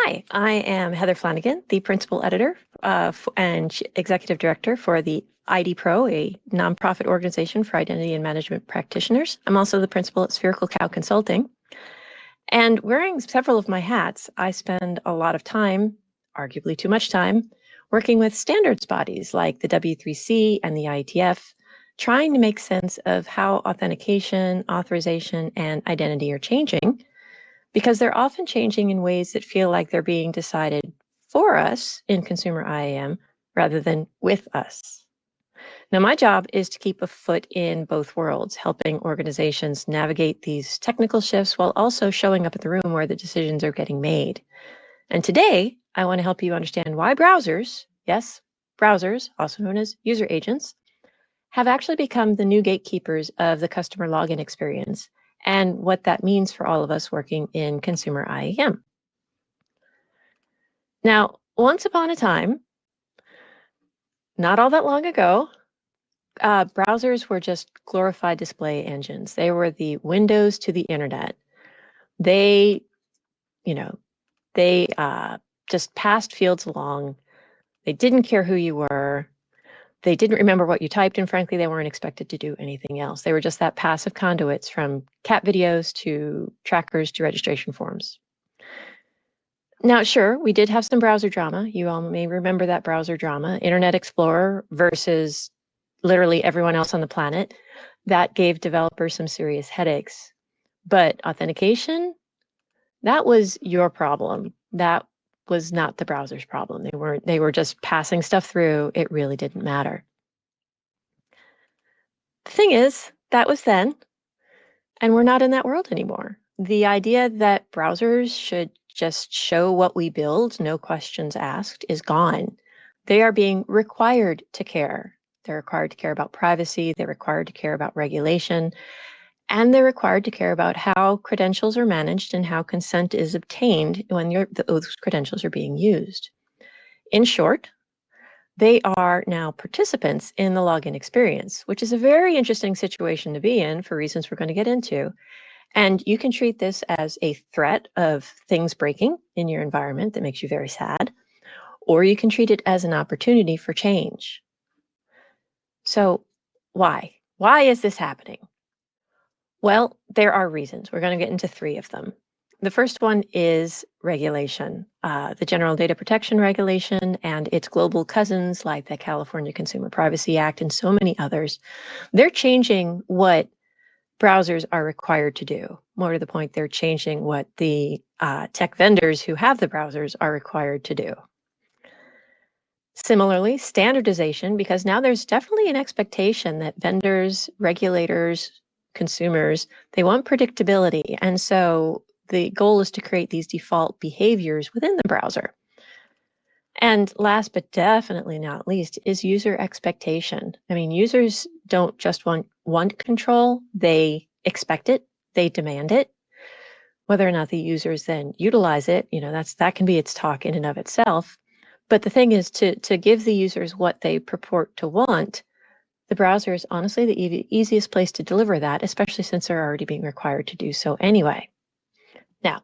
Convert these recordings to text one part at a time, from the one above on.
Hi, I am Heather Flanagan, the principal editor and executive director for the IDPro, a nonprofit organization for identity and management practitioners. I'm also the principal at Spherical Cow Consulting. And wearing several of my hats, I spend a lot of time, arguably too much time, working with standards bodies like the W3C and the IETF, trying to make sense of how authentication, authorization, and identity are changing, because they're often changing in ways that feel like they're being decided for us in consumer IAM rather than with us. Now, my job is to keep a foot in both worlds, helping organizations navigate these technical shifts while also showing up at the room where the decisions are getting made. And today, I want to help you understand why browsers, yes, browsers, also known as user agents, have actually become the new gatekeepers of the customer login experience, and what that means for all of us working in consumer IAM. Now, once upon a time, not all that long ago, browsers were just glorified display engines. They were the windows to the internet. They, they just passed fields along. They didn't care who you were. They didn't remember what you typed, and frankly, they weren't expected to do anything else. They were just that passive conduits from cat videos to trackers to registration forms. Now, sure, we did have some browser drama. You all may remember that browser drama, Internet Explorer versus literally everyone else on the planet. That gave developers some serious headaches. But authentication, that was your problem. That was not the browser's problem. They were just passing stuff through. It really didn't matter. The thing is, that was then, and we're not in that world anymore. The idea that browsers should just show what we build, no questions asked, is gone. They are being required to care. They're required to care about privacy. They're required to care about regulation. And they're required to care about how credentials are managed and how consent is obtained when those credentials are being used. In short, they are now participants in the login experience, which is a very interesting situation to be in for reasons we're going to get into. And you can treat this as a threat of things breaking in your environment that makes you very sad, or you can treat it as an opportunity for change. So why? Why is this happening? Well, there are reasons. We're going to get into three of them. The first one is regulation, the General Data Protection Regulation and its global cousins like the California Consumer Privacy Act and so many others. They're changing what browsers are required to do. More to the point, they're changing what the tech vendors who have the browsers are required to do. Similarly, standardization, because now there's definitely an expectation that vendors, regulators, consumers, they want predictability. And so the goal is to create these default behaviors within the browser. And last but definitely not least is user expectation. I mean, users don't just want control, they expect it, they demand it. Whether or not the users then utilize it, that can be its talk in and of itself. But the thing is to give the users what they purport to want. The browser is honestly the easiest place to deliver that, especially since they're already being required to do so anyway. Now,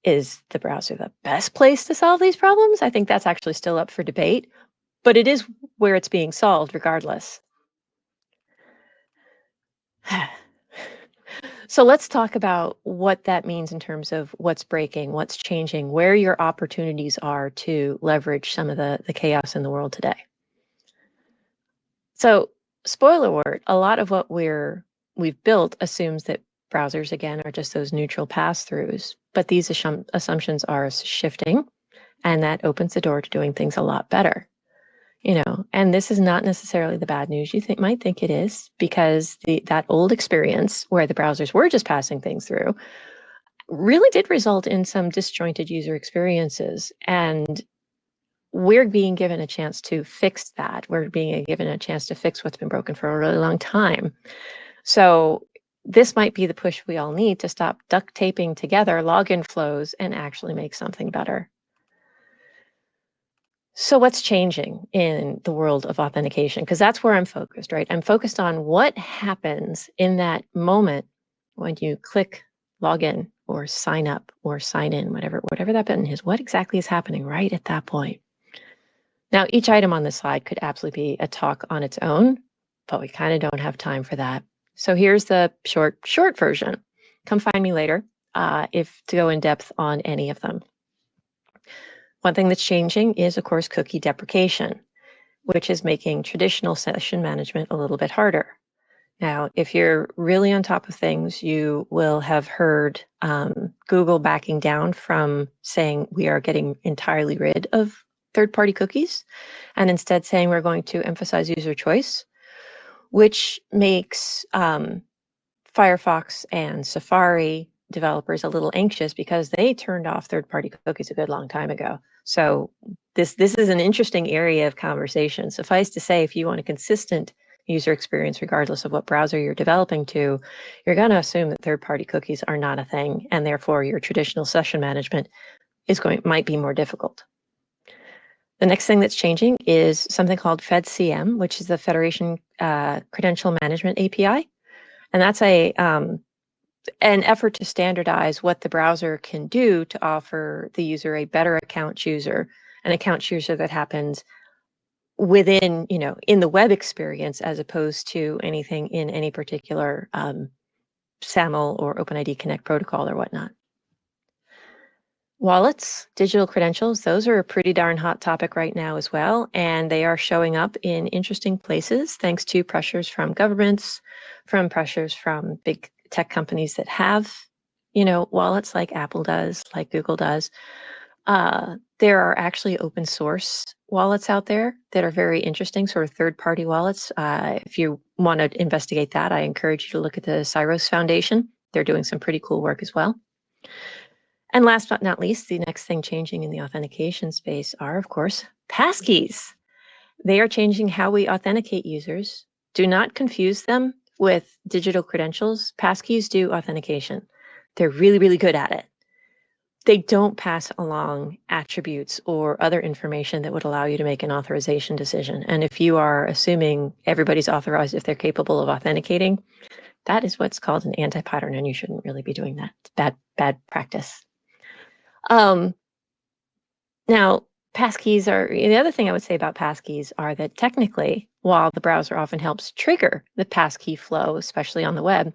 is the browser the best place to solve these problems? I think that's actually still up for debate, but it is where it's being solved regardless. So let's talk about what that means in terms of what's breaking, what's changing, where your opportunities are to leverage some of the chaos in the world today. So, spoiler alert, a lot of what we've built assumes that browsers, again, are just those neutral pass-throughs, but these assumptions are shifting, and that opens the door to doing things a lot better. And this is not necessarily the bad news you might think it is, because that old experience where the browsers were just passing things through really did result in some disjointed user experiences. And we're being given a chance to fix that. We're being given a chance to fix what's been broken for a really long time. So this might be the push we all need to stop duct taping together login flows and actually make something better. So what's changing in the world of authentication? Because that's where I'm focused, right? I'm focused on what happens in that moment when you click login, or sign up or sign in, whatever that button is. What exactly is happening right at that point? Now, each item on this slide could absolutely be a talk on its own, but we kind of don't have time for that. So here's the short version. Come find me later if to go in depth on any of them. One thing that's changing is, of course, cookie deprecation, which is making traditional session management a little bit harder. Now, if you're really on top of things, you will have heard Google backing down from saying we are getting entirely rid of third-party cookies and instead saying we're going to emphasize user choice, which makes Firefox and Safari developers a little anxious because they turned off third-party cookies a good long time ago. So this is an interesting area of conversation. Suffice to say, if you want a consistent user experience, regardless of what browser you're developing to, you're going to assume that third-party cookies are not a thing, and therefore your traditional session management might be more difficult. The next thing that's changing is something called FedCM, which is the Federation Credential Management API. And that's an effort to standardize what the browser can do to offer the user a better account chooser, an account chooser that happens within, in the web experience, as opposed to anything in any particular SAML or OpenID Connect protocol or whatnot. Wallets, digital credentials, those are a pretty darn hot topic right now as well, and they are showing up in interesting places thanks to pressures from governments, from pressures from big tech companies that have, wallets like Apple does, like Google does. There are actually open source wallets out there that are very interesting, sort of third-party wallets. If you want to investigate that, I encourage you to look at the Cyros Foundation. They're doing some pretty cool work as well. And last but not least, the next thing changing in the authentication space are, of course, passkeys. They are changing how we authenticate users. Do not confuse them with digital credentials. Passkeys do authentication. They're really, really good at it. They don't pass along attributes or other information that would allow you to make an authorization decision. And if you are assuming everybody's authorized if they're capable of authenticating, that is what's called an anti-pattern, and you shouldn't really be doing that. It's bad practice. Now, passkeys the other thing I would say about passkeys are that technically, while the browser often helps trigger the passkey flow, especially on the web,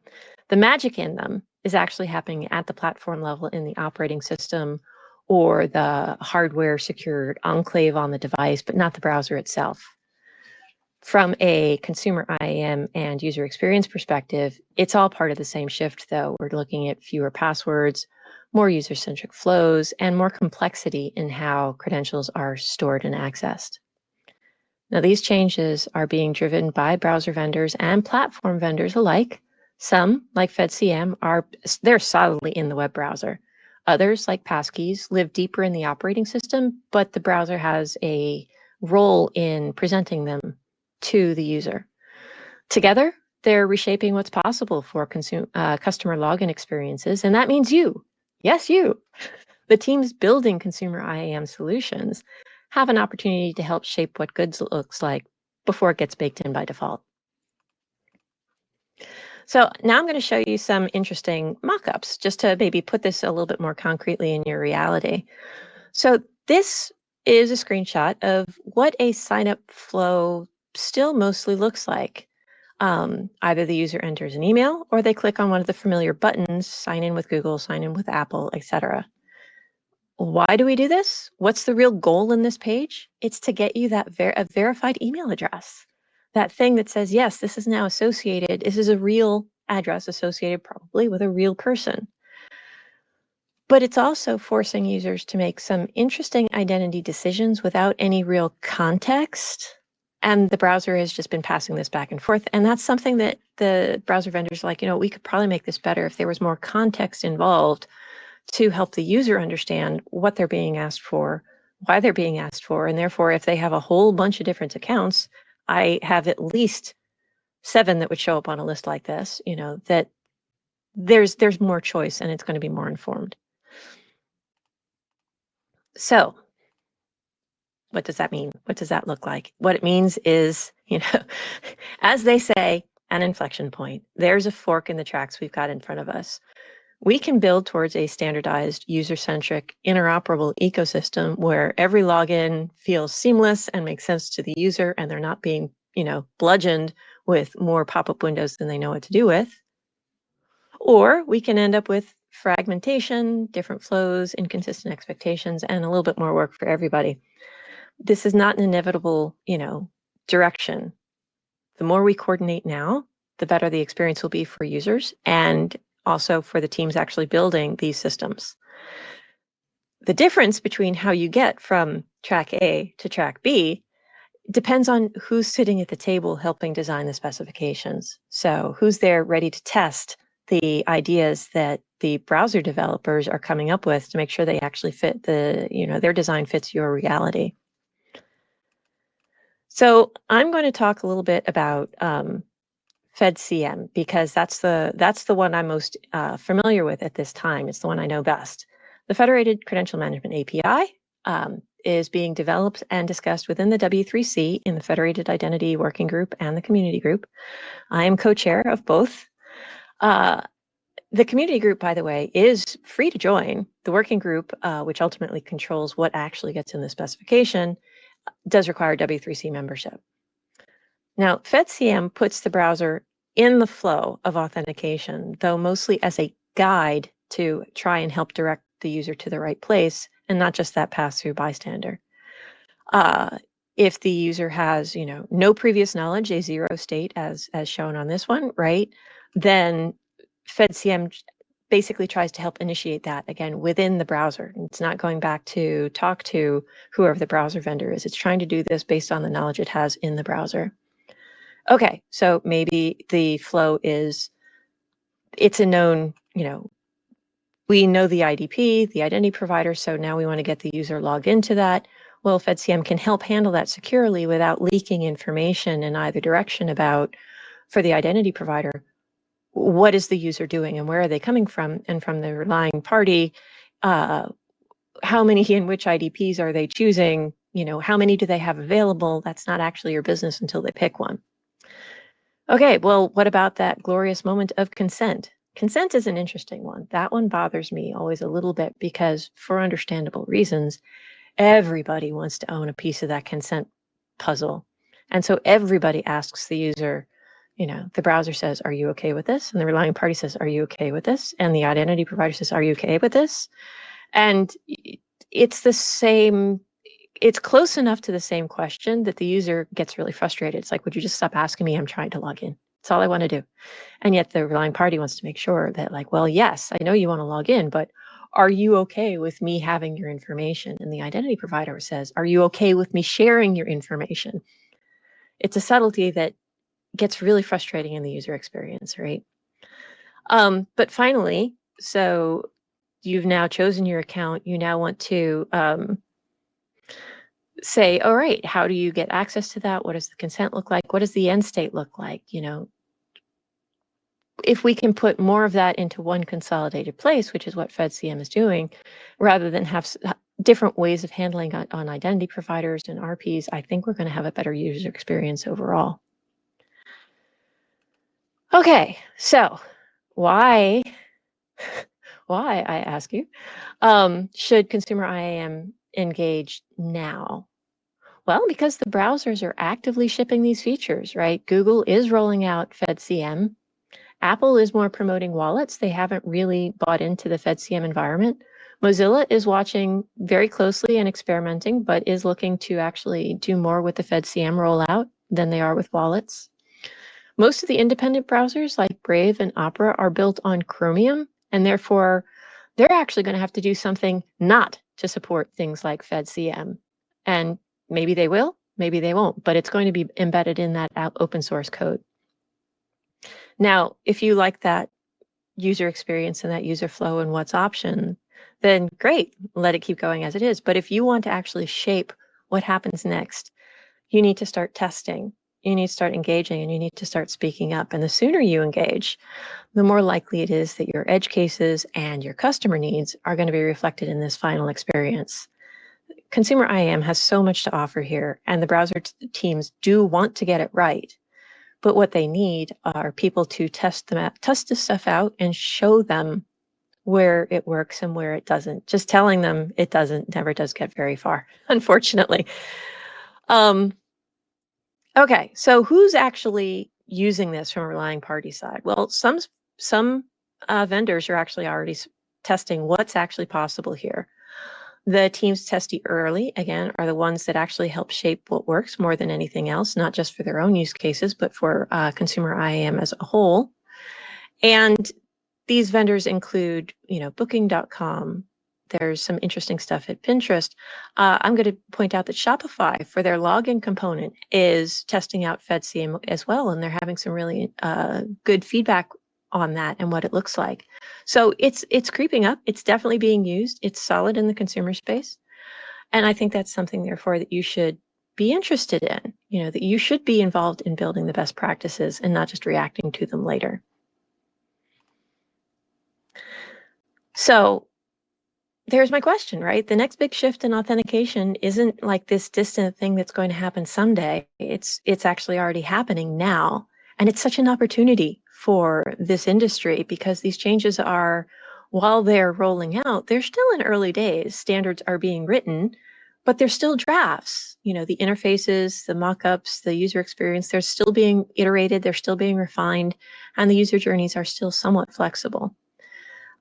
the magic in them is actually happening at the platform level in the operating system or the hardware secured enclave on the device, but not the browser itself. From a consumer IAM and user experience perspective, it's all part of the same shift, though. We're looking at fewer passwords, more user-centric flows, and more complexity in how credentials are stored and accessed. Now, these changes are being driven by browser vendors and platform vendors alike. Some, like FedCM, they're solidly in the web browser. Others, like Passkeys, live deeper in the operating system, but the browser has a role in presenting them to the user. Together, they're reshaping what's possible for customer login experiences, and that means you. Yes, you. The teams building consumer IAM solutions have an opportunity to help shape what good looks like before it gets baked in by default. So now I'm going to show you some interesting mock-ups just to maybe put this a little bit more concretely in your reality. So this is a screenshot of what a sign-up flow still mostly looks like. Either the user enters an email or they click on one of the familiar buttons, sign in with Google, sign in with Apple, etc. Why do we do this? What's the real goal in this page? It's to get you that a verified email address. That thing that says, yes, this is now associated, this is a real address associated probably with a real person. But it's also forcing users to make some interesting identity decisions without any real context. And the browser has just been passing this back and forth. And that's something that the browser vendors are like, we could probably make this better if there was more context involved to help the user understand what they're being asked for, why they're being asked for. And therefore, if they have a whole bunch of different accounts, I have at least 7 that would show up on a list like this, that there's more choice and it's going to be more informed. So what does that mean? What does that look like? What it means is, as they say, an inflection point. There's a fork in the tracks we've got in front of us. We can build towards a standardized, user-centric, interoperable ecosystem where every login feels seamless and makes sense to the user, and they're not being, bludgeoned with more pop-up windows than they know what to do with. Or we can end up with fragmentation, different flows, inconsistent expectations, and a little bit more work for everybody. This is not an inevitable, direction. The more we coordinate now, the better the experience will be for users and also for the teams actually building these systems. The difference between how you get from track A to track B depends on who's sitting at the table helping design the specifications. So who's there ready to test the ideas that the browser developers are coming up with to make sure they actually fit their design fits your reality. So I'm going to talk a little bit about FedCM because that's the one I'm most familiar with at this time. It's the one I know best. The Federated Credential Management API is being developed and discussed within the W3C in the Federated Identity Working Group and the Community Group. I am co-chair of both. The Community Group, by the way, is free to join. The Working Group, which ultimately controls what actually gets in the specification, does require W3C membership. Now, FedCM puts the browser in the flow of authentication, though mostly as a guide to try and help direct the user to the right place, and not just that pass-through bystander. If the user has, no previous knowledge, a zero state as shown on this one, right, then FedCM basically tries to help initiate that again within the browser. It's not going back to talk to whoever the browser vendor is. It's trying to do this based on the knowledge it has in the browser. Okay, so maybe the flow is, it's a known, we know the IDP, the identity provider, so now we want to get the user logged into that. Well, FedCM can help handle that securely without leaking information in either direction about, for the identity provider, what is the user doing and where are they coming from? And from the relying party, how many and which IDPs are they choosing? How many do they have available? That's not actually your business until they pick one. Okay, well, what about that glorious moment of consent? Consent is an interesting one. That one bothers me always a little bit because, for understandable reasons, everybody wants to own a piece of that consent puzzle. And so everybody asks the user, the browser says, are you okay with this? And the relying party says, are you okay with this? And the identity provider says, are you okay with this? And it's the same. It's close enough to the same question that the user gets really frustrated. It's like, would you just stop asking me? I'm trying to log in. That's all I want to do. And yet the relying party wants to make sure that, like, well, yes, I know you want to log in, but are you okay with me having your information? And the identity provider says, are you okay with me sharing your information? It's a subtlety that gets really frustrating in the user experience, right? But finally, so you've now chosen your account. You now want to say, all right, how do you get access to that? What does the consent look like? What does the end state look like? If we can put more of that into one consolidated place, which is what FedCM is doing, rather than have different ways of handling on identity providers and RPs, I think we're going to have a better user experience overall. Okay, so why, I ask you, should consumer IAM engage now? Well, because the browsers are actively shipping these features, right? Google is rolling out FedCM. Apple is more promoting wallets. They haven't really bought into the FedCM environment. Mozilla is watching very closely and experimenting, but is looking to actually do more with the FedCM rollout than they are with wallets. Most of the independent browsers like Brave and Opera are built on Chromium, and therefore they're actually going to have to do something not to support things like FedCM. And maybe they will, maybe they won't, but it's going to be embedded in that open source code. Now, if you like that user experience and that user flow and what's option, then great, let it keep going as it is. But if you want to actually shape what happens next, you need to start testing, you need to start engaging, and you need to start speaking up. And the sooner you engage, the more likely it is that your edge cases and your customer needs are going to be reflected in this final experience. Consumer IAM has so much to offer here, and the browser teams do want to get it right. But what they need are people to test this stuff out and show them where it works and where it doesn't. Just telling them it doesn't never does get very far, unfortunately. Okay, so who's actually using this from a relying party side? Well, some vendors are actually already testing what's actually possible here. The teams testing early, again, are the ones that actually help shape what works more than anything else, not just for their own use cases, but for consumer IAM as a whole. And these vendors include, Booking.com. There's some interesting stuff at Pinterest. I'm going to point out that Shopify, for their login component, is testing out FedCM as well, and they're having some really good feedback on that and what it looks like. So it's creeping up. It's definitely being used. It's solid in the consumer space, and I think that's something, therefore, that you should be interested in. That you should be involved in building the best practices and not just reacting to them later. So there's my question, right? The next big shift in authentication isn't like this distant thing that's going to happen someday. It's actually already happening now. And it's such an opportunity for this industry because these changes are, while they're rolling out, they're still in early days. Standards are being written, but they're still drafts. The interfaces, the mock-ups, the user experience, they're still being iterated, they're still being refined, and the user journeys are still somewhat flexible.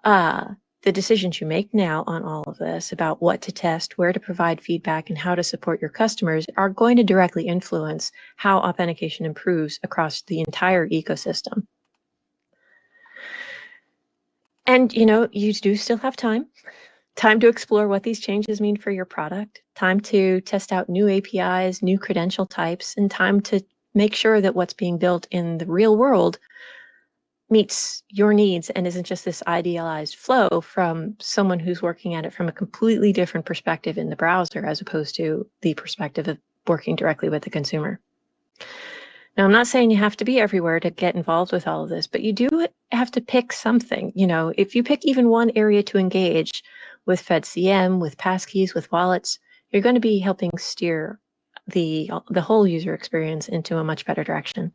The decisions you make now on all of this about what to test, where to provide feedback, and how to support your customers are going to directly influence how authentication improves across the entire ecosystem. And, you do still have time to explore what these changes mean for your product, time to test out new APIs, new credential types, and time to make sure that what's being built in the real world meets your needs and isn't just this idealized flow from someone who's working at it from a completely different perspective in the browser as opposed to the perspective of working directly with the consumer. Now, I'm not saying you have to be everywhere to get involved with all of this, but you do have to pick something. If you pick even one area to engage with FedCM, with Passkeys, with wallets, you're going to be helping steer the whole user experience into a much better direction.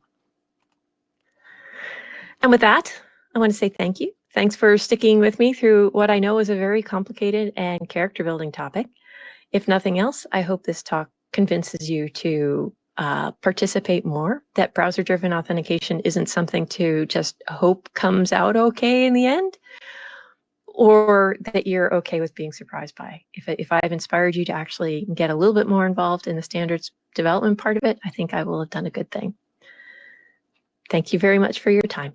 And with that, I want to say thank you. Thanks for sticking with me through what I know is a very complicated and character building topic. If nothing else, I hope this talk convinces you to participate more, that browser-driven authentication isn't something to just hope comes out okay in the end, or that you're okay with being surprised by. If I've inspired you to actually get a little bit more involved in the standards development part of it, I think I will have done a good thing. Thank you very much for your time.